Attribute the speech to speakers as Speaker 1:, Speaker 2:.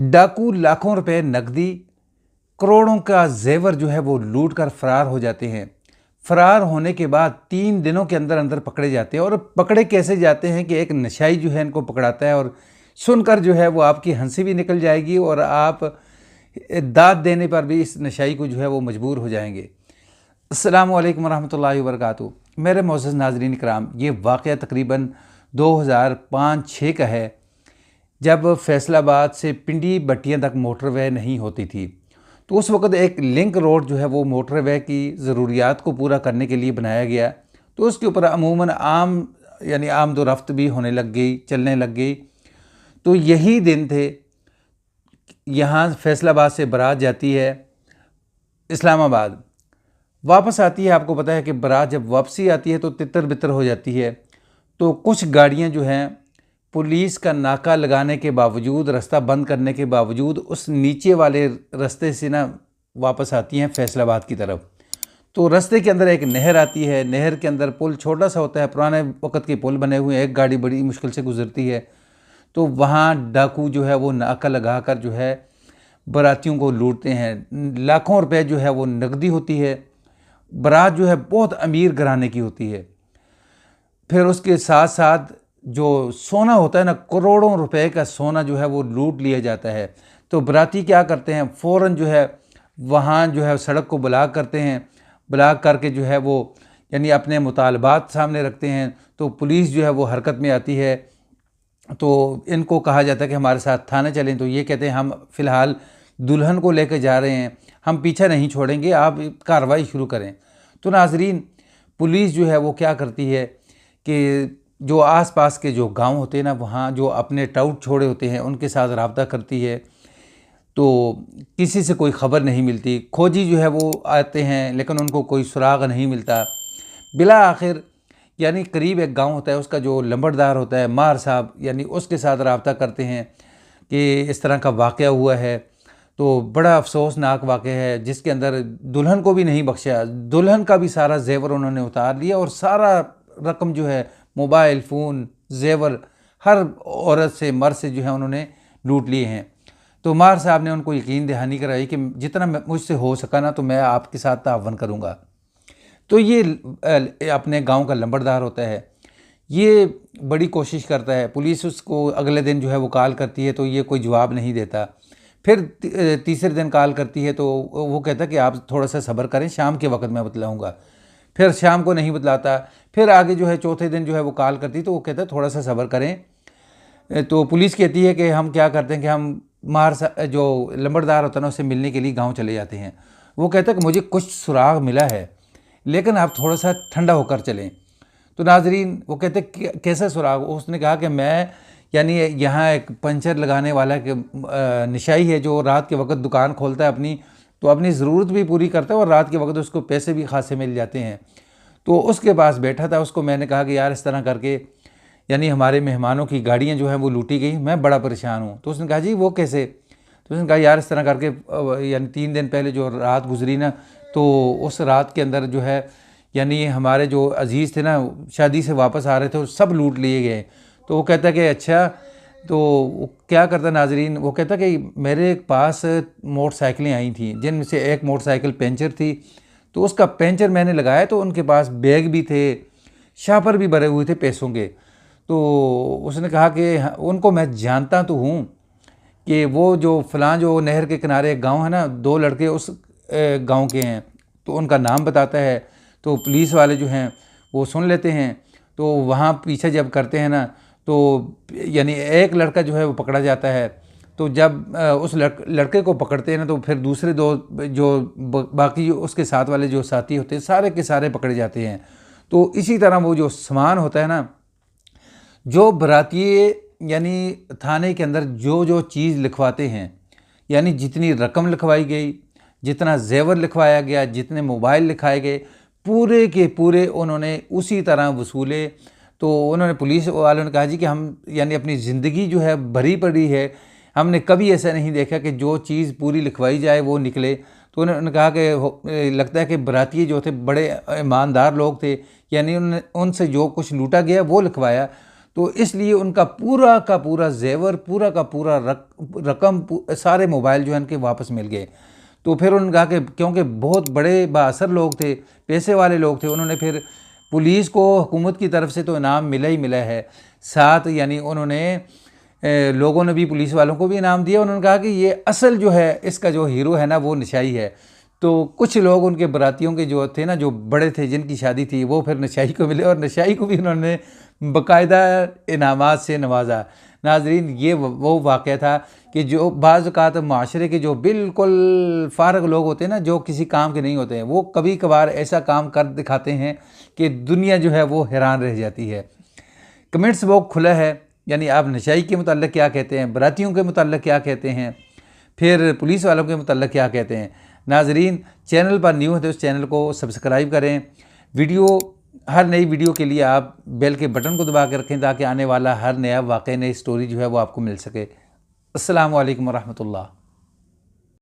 Speaker 1: डाकू लाखों रुपए नकदी, करोड़ों का जेवर जो है वो लूट कर फरार हो जाते हैं। फरार होने के बाद 3 दिनों के अंदर अंदर पकड़े जाते हैं। और पकड़े कैसे जाते हैं कि एक नशाई जो है इनको पकड़ाता है, और सुनकर जो है वो आपकी हंसी भी निकल जाएगी और आप दाद देने पर भी इस नशाई को जो है वो मजबूर हो जाएंगे। अस्सलामु अलैकुम रहमतुल्लाहि व बरकातुहू। मेरे मोअज़्ज़ज़ नाज़रीन कराम, ये वाक़या तकरीबन 2005-06 का है, जब फैसलाबाद से पिंडी बट्टियां तक मोटरवे नहीं होती थी। तो उस वक़्त एक लिंक रोड जो है वो मोटरवे की ज़रूरियात को पूरा करने के लिए बनाया गया। तो उसके ऊपर अमूमन आमदोरफ्त भी होने लग गई, चलने लग गई। तो यही दिन थे, यहाँ फैसलाबाद से बारात जाती है इस्लामाबाद, वापस आती है। आपको पता है कि बारात जब वापसी आती है तो तितर बितर हो जाती है। तो कुछ गाड़ियाँ जो हैं पुलिस का नाका लगाने के बावजूद, रास्ता बंद करने के बावजूद, उस नीचे वाले रास्ते से ना वापस आती हैं फैसलाबाद की तरफ। तो रास्ते के अंदर एक नहर आती है, नहर के अंदर पुल छोटा सा होता है, पुराने वक़्त के पुल बने हुए हैं, एक गाड़ी बड़ी मुश्किल से गुजरती है। तो वहाँ डाकू जो है वो नाका लगा कर जो है बारातियों को लूटते हैं। लाखों रुपए जो है वो नकदी होती है। बारात जो है बहुत अमीर घराने की होती है। फिर उसके साथ साथ जो सोना होता है ना, करोड़ों रुपए का सोना जो है वो लूट लिया जाता है। तो बाराती क्या करते हैं, फ़ौरन जो है वहाँ जो है सड़क को ब्लॉक करते हैं। ब्लॉक करके जो है वो अपने मुतालबात सामने रखते हैं। तो पुलिस जो है वो हरकत में आती है। तो इनको कहा जाता है कि हमारे साथ थाने चलें। तो ये कहते हैं हम फ़िलहाल दुल्हन को लेकर जा रहे हैं, हम पीछा नहीं छोड़ेंगे, आप कार्रवाई शुरू करें। तो नाजरीन, पुलिस जो है वो क्या करती है कि जो आसपास के जो गांव होते हैं ना, वहाँ जो अपने टाउट छोड़े होते हैं उनके साथ रब्ता करती है। तो किसी से कोई ख़बर नहीं मिलती। खोजी जो है वो आते हैं लेकिन उनको कोई सुराग नहीं मिलता। बिला आखिर करीब एक गांव होता है, उसका जो लंबड़दार होता है मार साहब, उसके साथ रब्ता करते हैं कि इस तरह का वाक़या हुआ है। तो बड़ा अफसोसनाक वाक़या है जिसके अंदर दुल्हन को भी नहीं बख्शा, दुल्हन का भी सारा जेवर उन्होंने उतार लिया और सारा रकम जो है, मोबाइल फ़ोन, जेवर, हर औरत से मर्द से जो है उन्होंने लूट लिए हैं। तो मार साहब ने उनको यकीन दहानी कराई कि जितना मुझसे हो सका ना तो मैं आपके साथ तावन करूँगा। तो ये अपने गांव का लंबड़दार होता है, ये बड़ी कोशिश करता है। पुलिस उसको अगले दिन जो है वो कॉल करती है तो ये कोई जवाब नहीं देता। फिर तीसरे दिन कॉल करती है तो वो कहता है कि आप थोड़ा सा सब्र करें, शाम के वक्त मैं बतलाऊँगा। फिर शाम को नहीं बतलाता। फिर आगे जो है चौथे दिन जो है वो कॉल करती तो वो कहता है थोड़ा सा सब्र करें। तो पुलिस कहती है कि हम क्या करते हैं कि हम जो लंबड़दार होता है ना उससे मिलने के लिए गांव चले जाते हैं। वो कहता है कि मुझे कुछ सुराग मिला है लेकिन आप थोड़ा सा ठंडा होकर चलें। तो नाजरीन, वो कहते कैसा सुराग? उसने कहा कि मैं यहाँ एक पंचर लगाने वाला के निशाई है जो रात के वक्त दुकान खोलता है अपनी, तो अपनी ज़रूरत भी पूरी करता है और रात के वक्त उसको पैसे भी खासे मिल जाते हैं। तो उसके पास बैठा था, उसको मैंने कहा कि यार इस तरह करके हमारे मेहमानों की गाड़ियाँ जो हैं वो लूटी गई, मैं बड़ा परेशान हूँ। तो उसने कहा जी वो कैसे? तो उसने कहा यार इस तरह करके 3 दिन पहले जो रात गुजरी ना, तो उस रात के अंदर जो है हमारे जो अजीज़ थे ना, शादी से वापस आ रहे थे और सब लूट लिए गए। तो वो कहता कि अच्छा। तो वो क्या करता नाजरीन, वो कहता कि मेरे पास मोटरसाइकिलें आई थी जिनमें से एक मोटरसाइकिल पंचर थी, तो उसका पंचर मैंने लगाया तो उनके पास बैग भी थे, शापर भी भरे हुए थे पैसों के। तो उसने कहा कि उनको मैं जानता तो हूँ कि वो जो फ़लाँ जो नहर के किनारे एक गाँव है ना, 2 लड़के उस गाँव के हैं। तो उनका नाम बताता है। तो पुलिस वाले जो हैं वो सुन लेते हैं। तो वहाँ पीछे जब करते हैं ना, तो एक लड़का जो है वो पकड़ा जाता है। तो जब उस लड़के को पकड़ते हैं ना, तो फिर दूसरे 2 जो बाकी जो उसके साथ वाले जो साथी होते हैं सारे के सारे पकड़े जाते हैं। तो इसी तरह वो जो सामान होता है ना, जो बाराती थाने के अंदर जो जो चीज़ लिखवाते हैं, जितनी रकम लिखवाई गई, जितना जेवर लिखवाया गया, जितने मोबाइल लिखाए गए, पूरे के पूरे उन्होंने उसी तरह वसूले। तो उन्होंने पुलिस वालों ने कहा जी कि हम अपनी ज़िंदगी जो है भरी पड़ी है, हमने कभी ऐसा नहीं देखा कि जो चीज़ पूरी लिखवाई जाए वो निकले। तो उन्होंने कहा कि लगता है कि बाराती जो थे बड़े ईमानदार लोग थे, उनसे जो कुछ लूटा गया वो लिखवाया। तो इसलिए उनका पूरा का पूरा जेवर, पूरा का पूरा रकम, सारे मोबाइल जो है उनके वापस मिल गए। तो फिर उन्होंने कहा कि क्योंकि बहुत बड़े बाअसर लोग थे, पैसे वाले लोग थे, उन्होंने फिर पुलिस को हुकूमत की तरफ से तो इनाम मिला ही मिला है, साथ यानी उन्होंने लोगों ने भी पुलिस वालों को भी इनाम दिया। उन्होंने कहा कि ये असल जो है इसका जो हीरो है ना वो नशाई है। तो कुछ लोग उनके बरातियों के जो थे ना, जो बड़े थे, जिनकी शादी थी, वो फिर नशाई को मिले और नशाई को भी उन्होंने बाकायदा इनामात से नवाजा। नाजरीन, ये वो वाक़या था कि जो बाज़ औक़ात माशरे के जो बिल्कुल फ़ारग लोग होते हैं ना, जो किसी काम के नहीं होते हैं, वो कभी कभार ऐसा काम कर दिखाते हैं कि दुनिया जो है वो हैरान रह जाती है। कमेंट्स बॉक्स खुला है, यानी आप नशाई के मुताल्लिक़ क्या कहते हैं, बरातियों के मुताल्लिक़ क्या कहते हैं, फिर पुलिस वालों के मुताल्लिक़ क्या कहते हैं। नाजरीन, चैनल पर न्यू है तो उस चैनल को सब्सक्राइब करें। हर नई वीडियो के लिए आप बेल के बटन को दबा के रखें ताकि आने वाला हर नया वाक़या, नई स्टोरी जो है वो आपको मिल सके। अस्सलामु अलैकुम वरहमतुल्लाह।